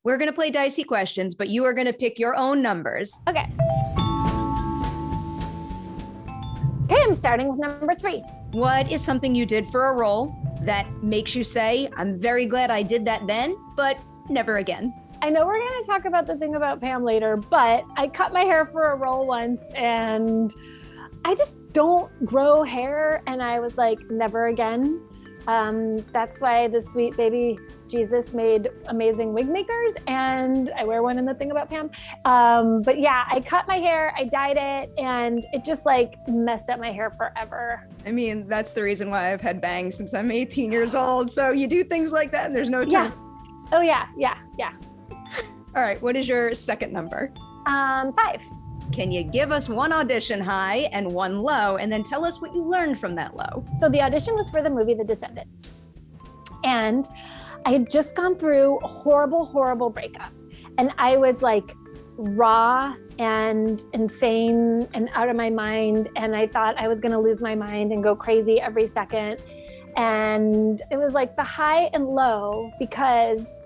We're going to play Dicey Questions, but you are going to pick your own numbers. Okay. Okay, I'm starting with number 3. What is something you did for a role that makes you say, I'm very glad I did that then, but never again? I know we're going to talk about the Thing About Pam later, but I cut my hair for a role once and I just don't grow hair. And I was like, never again. That's why the sweet baby Jesus made amazing wig makers, and I wear one in the Thing About Pam. But yeah, I cut my hair, I dyed it, and it just like messed up my hair forever. I mean, that's the reason why I've had bangs since I'm 18 years old. So you do things like that and there's no turn. Yeah. Oh yeah. All right, what is your second number? 5. Can you give us one audition high and one low, and then tell us what you learned from that low? So the audition was for the movie The Descendants. And I had just gone through a horrible breakup. And I was like raw and insane and out of my mind. And I thought I was going to lose my mind and go crazy every second. And it was like the high and low because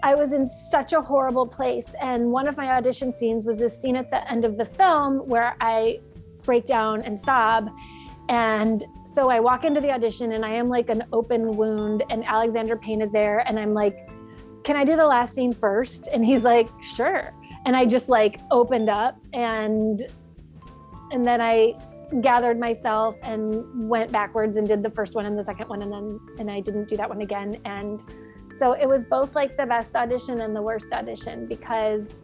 I was in such a horrible place. And one of my audition scenes was this scene at the end of the film where I break down and sob. And so I walk into the audition and I am like an open wound, and Alexander Payne is there. And I'm like, can I do the last scene first? And he's like, sure. And I just like opened up and then I gathered myself and went backwards and did the first one and the second one. And I didn't do that one again. And so it was both like the best audition and the worst audition, because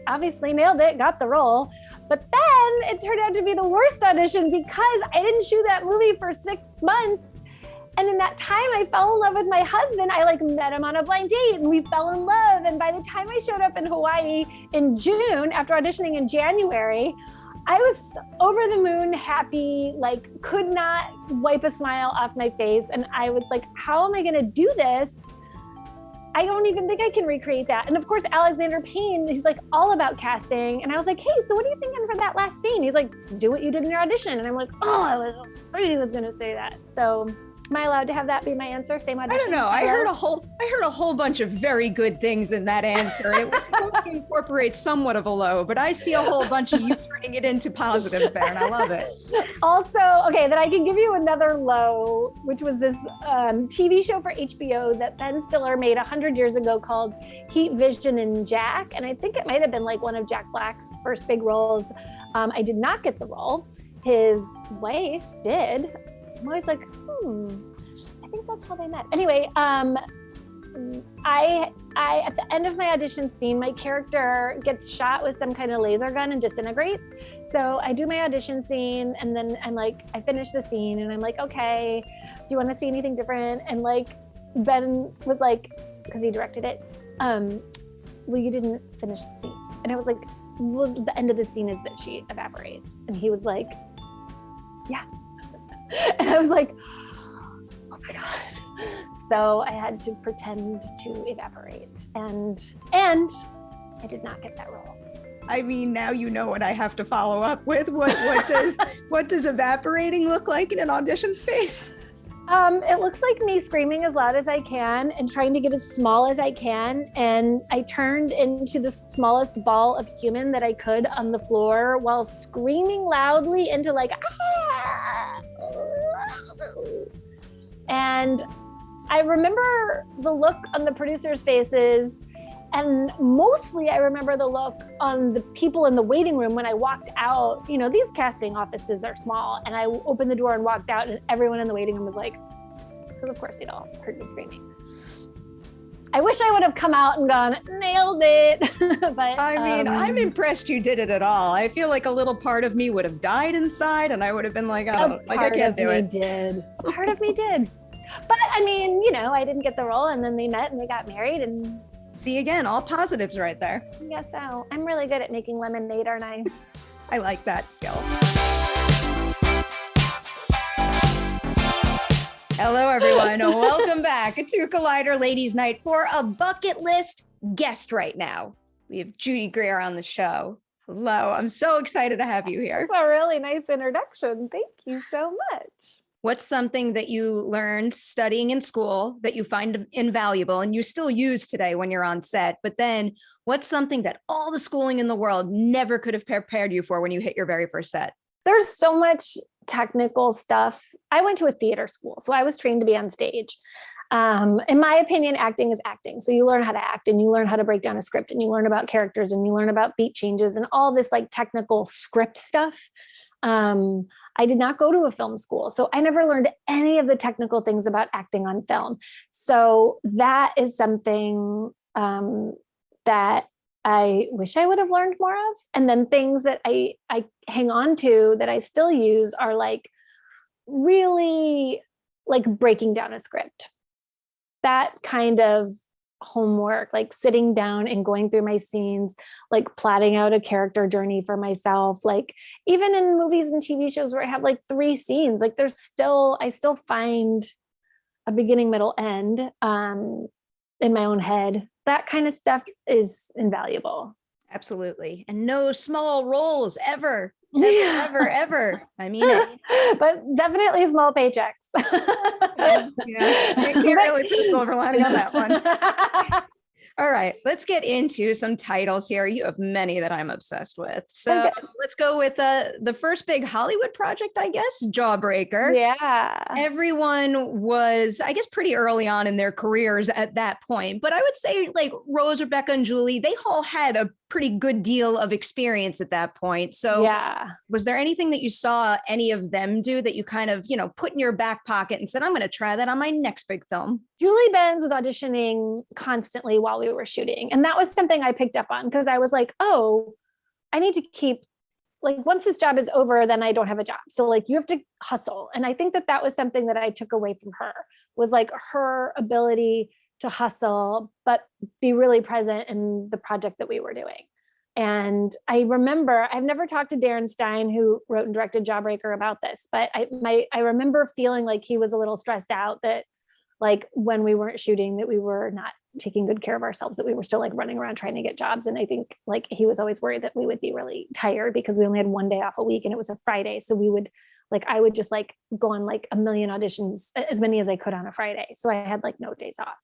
obviously nailed it, got the role. But then it turned out to be the worst audition because I didn't shoot that movie for 6 months. And in that time I fell in love with my husband. I like met him on a blind date and we fell in love. And by the time I showed up in Hawaii in June, after auditioning in January, I was over the moon happy, like could not wipe a smile off my face. And I was like, how am I gonna do this? I don't even think I can recreate that. And of course, Alexander Payne, he's like all about casting. And I was like, hey, so what are you thinking for that last scene? He's like, do what you did in your audition. And I'm like, oh, I was afraid he was gonna say that. So am I allowed to have that be my answer? Same audition? I don't know. I heard a whole bunch of very good things in that answer. It was supposed to incorporate somewhat of a low, but I see a whole bunch of you turning it into positives there, and I love it. Also, okay, then I can give you another low, which was this TV show for HBO that Ben Stiller made 100 years ago called Heat, Vision, and Jack. And I think it might have been like one of Jack Black's first big roles. I did not get the role. His wife did. I'm always like, I think that's how they met. Anyway, I at the end of my audition scene, my character gets shot with some kind of laser gun and disintegrates. So I do my audition scene and then I'm like, I finish the scene and I'm like, okay, do you want to see anything different? And like, Ben was like, because he directed it, well, you didn't finish the scene. And I was like, well, the end of the scene is that she evaporates. And he was like, yeah. And I was like, oh my God. So I had to pretend to evaporate and I did not get that role. I mean, now you know what I have to follow up with. What does evaporating look like in an audition space? It looks like me screaming as loud as I can and trying to get as small as I can. And I turned into the smallest ball of human that I could on the floor while screaming loudly into like, ah! And I remember the look on the producers' faces, and mostly I remember the look on the people in the waiting room when I walked out. You know, these casting offices are small, and I opened the door and walked out, and everyone in the waiting room was like, because of course you'd all heard me screaming. I wish I would have come out and gone, nailed it. But I mean, I'm impressed you did it at all. I feel like a little part of me would have died inside, and I would have been like, oh, like I can't do it. Part of me did. But I mean, you know, I didn't get the role, and then they met and they got married, and see, again, all positives right there. I guess so. I'm really good at making lemonade, aren't I? I like that skill. Hello, everyone. Welcome back to Collider Ladies Night for a bucket list guest right now. We have Judy Greer on the show. Hello. I'm so excited to have you here. That's a really nice introduction. Thank you so much. What's something that you learned studying in school that you find invaluable and you still use today when you're on set? But then what's something that all the schooling in the world never could have prepared you for when you hit your very first set? There's so much technical stuff. I went to a theater school, so I was trained to be on stage. In my opinion, acting is acting. So you learn how to act and you learn how to break down a script and you learn about characters and you learn about beat changes and all this like technical script stuff. I did not go to a film school, so I never learned any of the technical things about acting on film. So that is something that I wish I would have learned more of. And then things that I hang on to that I still use are like really like breaking down a script. That kind of homework, like sitting down and going through my scenes, like plotting out a character journey for myself. Like even in movies and TV shows where I have like 3 scenes, like I still find a beginning, middle, end in my own head. That kind of stuff is invaluable. Absolutely. And no small roles ever. Ever. I mean it. But definitely small paychecks. Yeah. You can't really put a silver lining on that one. All right, let's get into some titles here. You have many that I'm obsessed with. So let's go with the first big Hollywood project, I guess, Jawbreaker. Yeah. Everyone was, I guess, pretty early on in their careers at that point. But I would say like Rose, Rebecca, and Julie, they all had a pretty good deal of experience at that point. So was there anything that you saw any of them do that you kind of, put in your back pocket and said, I'm going to try that on my next big film? Julie Benz was auditioning constantly while we were shooting. And that was something I picked up on because I was like, oh, I need to keep, like, once this job is over, then I don't have a job. So like, you have to hustle. And I think that was something that I took away from her, was like her ability to hustle, but be really present in the project that we were doing. And I remember, I've never talked to Darren Stein, who wrote and directed Jawbreaker, about this, but I remember feeling like he was a little stressed out that like when we weren't shooting, that we were not taking good care of ourselves, that we were still like running around trying to get jobs. And I think like he was always worried that we would be really tired because we only had 1 day off a week and it was a Friday. So we would like, I would just like go on like a million auditions, as many as I could on a Friday. So I had like no days off,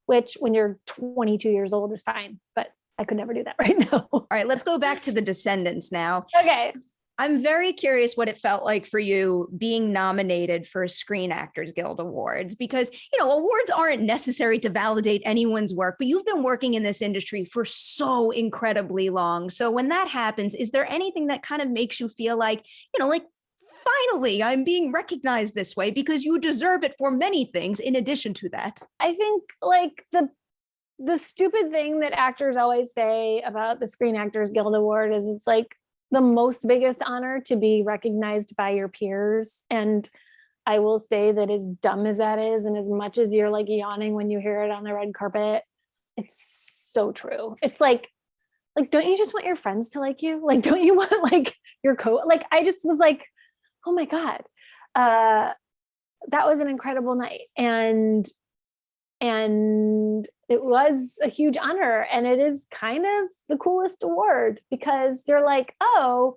which when you're 22 years old is fine, but I could never do that right now. All right, let's go back to the Descendants now. Okay. I'm very curious what it felt like for you being nominated for Screen Actors Guild Awards, because, awards aren't necessary to validate anyone's work, but you've been working in this industry for so incredibly long. So when that happens, is there anything that kind of makes you feel like, like, finally, I'm being recognized this way, because you deserve it for many things in addition to that? I think like the stupid thing that actors always say about the Screen Actors Guild Award is it's like the most biggest honor to be recognized by your peers. And I will say that as dumb as that is, and as much as you're like yawning when you hear it on the red carpet, it's so true. It's like, don't you just want your friends to like you? Like, don't you want like your like, I just was like, oh my God, that was an incredible night. And it was a huge honor, and it is kind of the coolest award because you're like, oh,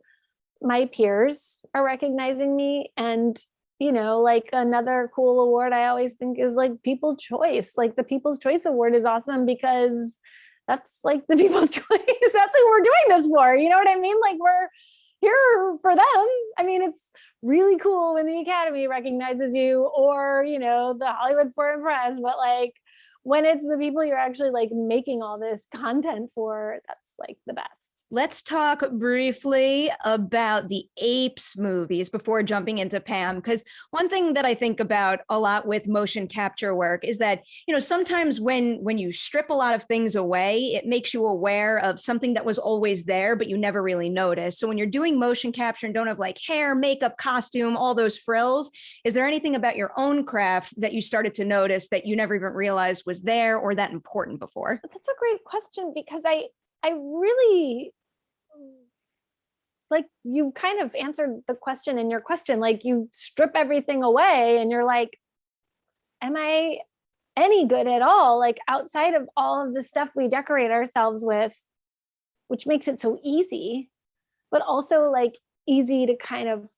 my peers are recognizing me. And, like another cool award I always think is like People's Choice. Like the People's Choice Award is awesome because that's like the People's Choice. That's who we're doing this for. You know what I mean? Like we're here for them. I mean, it's really cool when the Academy recognizes you, or, the Hollywood Foreign Press, but like when it's the people you're actually like making all this content for, that's like the best. Let's talk briefly about the Apes movies before jumping into Pam, because one thing that I think about a lot with motion capture work is that, sometimes when you strip a lot of things away, it makes you aware of something that was always there, but you never really noticed. So when you're doing motion capture and don't have like hair, makeup, costume, all those frills, is there anything about your own craft that you started to notice that you never even realized was there or that important before? That's a great question, because I really, like, you kind of answered the question in your question. Like, you strip everything away and you're like, am I any good at all? Like, outside of all of the stuff we decorate ourselves with, which makes it so easy, but also like easy to kind of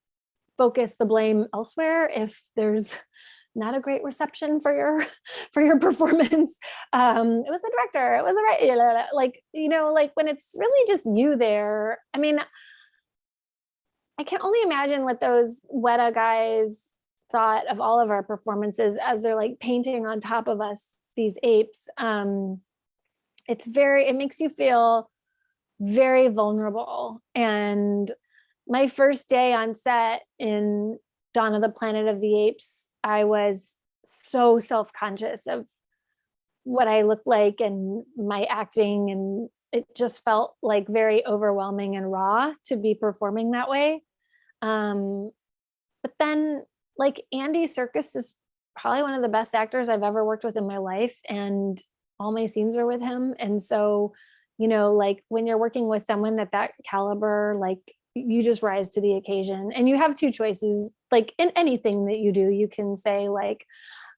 focus the blame elsewhere if there's not a great reception for your performance. It was the director, it was the right, like, you know, like when it's really just you there. I mean, I can only imagine what those Weta guys thought of all of our performances as they're like painting on top of us these apes. It makes you feel very vulnerable. And my first day on set in Dawn of the Planet of the Apes, I was so self-conscious of what I looked like and my acting, and it just felt like very overwhelming and raw to be performing that way. But then, like, Andy Serkis is probably one of the best actors I've ever worked with in my life, and all my scenes are with him. And so, you know, like when you're working with someone at that caliber, like you just rise to the occasion. And you have two choices, like in anything that you do. You can say like,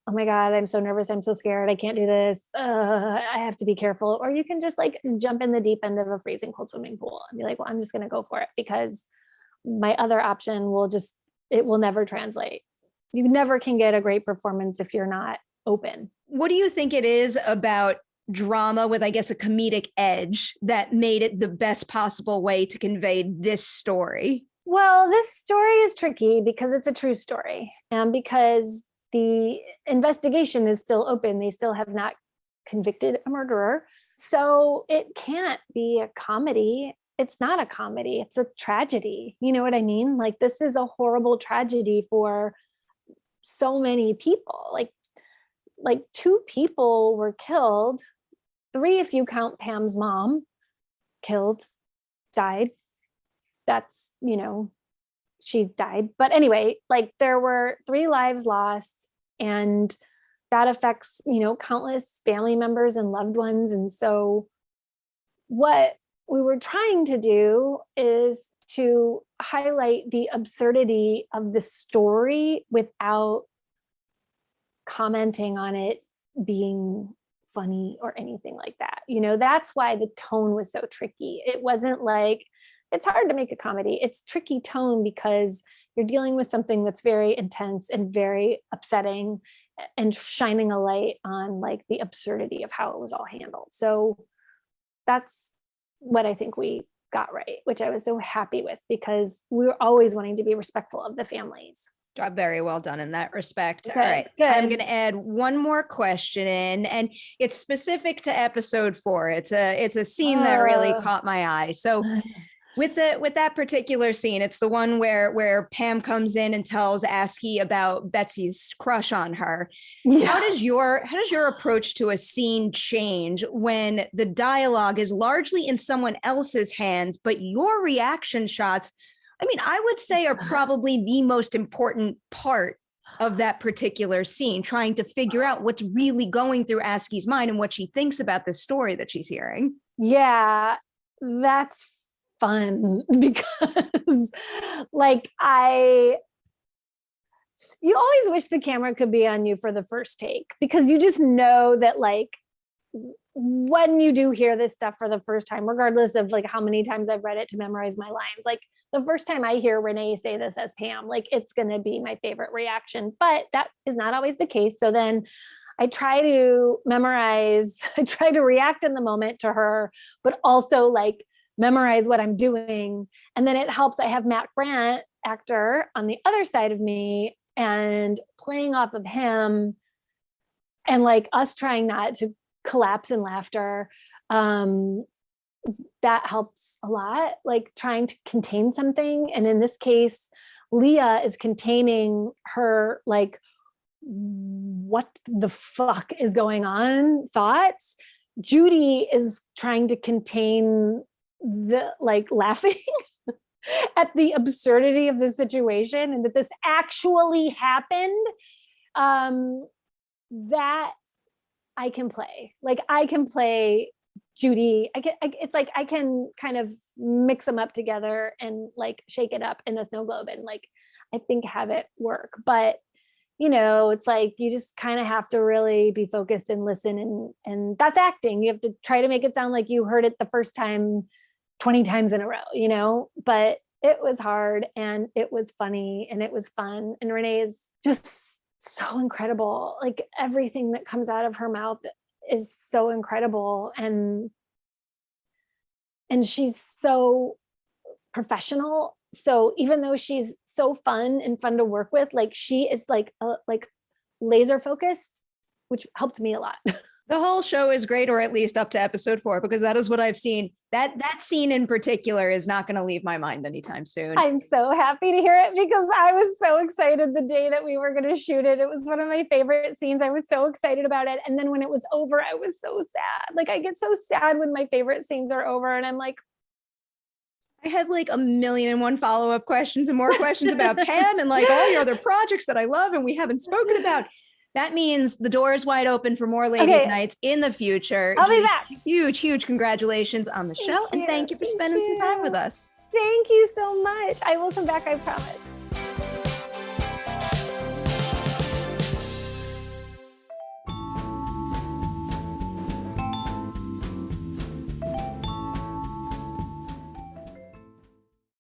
oh my God, I'm so nervous, I'm so scared, I can't do this, I have to be careful. Or you can just like jump in the deep end of a freezing cold swimming pool and be like, well, I'm just going to go for it, because my other option it will never translate. You never can get a great performance if you're not open. What do you think it is about drama with, I guess, a comedic edge that made it the best possible way to convey this story? Well, this story is tricky because it's a true story, and because the investigation is still open. They still have not convicted a murderer. So it can't be a comedy. It's not a comedy. It's a tragedy. You know what I mean? Like, this is a horrible tragedy for so many people. Like 2 people were killed, 3 if you count Pam's mom, died. That's, you know, she died. But anyway, like there were 3 lives lost, and that affects, you know, countless family members and loved ones. And so what we were trying to do is to highlight the absurdity of the story without commenting on it being funny or anything like that. You know, that's why the tone was so tricky. It wasn't like, it's hard to make a comedy. It's tricky tone because you're dealing with something that's very intense and very upsetting, and shining a light on like the absurdity of how it was all handled. So that's what I think we got right, which I was so happy with, because we were always wanting to be respectful of the families. Very well done in that respect. Good, all right. good. I'm going to add one more question in, and it's specific to episode 4. It's a scene that really caught my eye. So with that particular scene, it's the one where Pam comes in and tells Askey about Betsy's crush on her. Yeah. How does your approach to a scene change when the dialogue is largely in someone else's hands, but your reaction shots, I mean, I would say, are probably the most important part of that particular scene, trying to figure out what's really going through Askey's mind and what she thinks about this story that she's hearing? Yeah, that's fun, because like you always wish the camera could be on you for the first take, because you just know that like when you do hear this stuff for the first time, regardless of like how many times I've read it to memorize my lines, like the first time I hear Renee say this as Pam, like it's going to be my favorite reaction, but that is not always the case. So then I try to react in the moment to her, but also like memorize what I'm doing. And then it helps. I have Matt Brandt, actor, on the other side of me, and playing off of him, and like us trying not to collapse in laughter. That helps a lot, like trying to contain something. And in this case, Leah is containing her, like, what the fuck is going on thoughts. Judy is trying to contain the like laughing at the absurdity of the situation, and that this actually happened. That I can play. Like I can play Judy. It's like I can kind of mix them up together and like shake it up in a snow globe and like I think have it work. But you know, it's like you just kind of have to really be focused and listen, and that's acting. You have to try to make it sound like you heard it the first time 20 times in a row, you know, but it was hard and it was funny and it was fun. And Renee is just so incredible. Like everything that comes out of her mouth is so incredible. And she's so professional. So even though she's so fun and fun to work with, like she is like laser focused, which helped me a lot. The whole show is great, or at least up to episode 4, because that is what I've seen. That scene in particular is not going to leave my mind anytime soon. I'm so happy to hear it because I was so excited the day that we were going to shoot it. It was one of my favorite scenes. I was so excited about it. And then when it was over, I was so sad. Like I get so sad when my favorite scenes are over and I'm like, I have like 1,000,001 follow-up questions and more questions about Pam and like all your other projects that I love and we haven't spoken about. That means the door is wide open for more ladies' nights in the future. I'll be back. Huge congratulations on the show. And thank you for spending some time with us. Thank you so much. I will come back, I promise.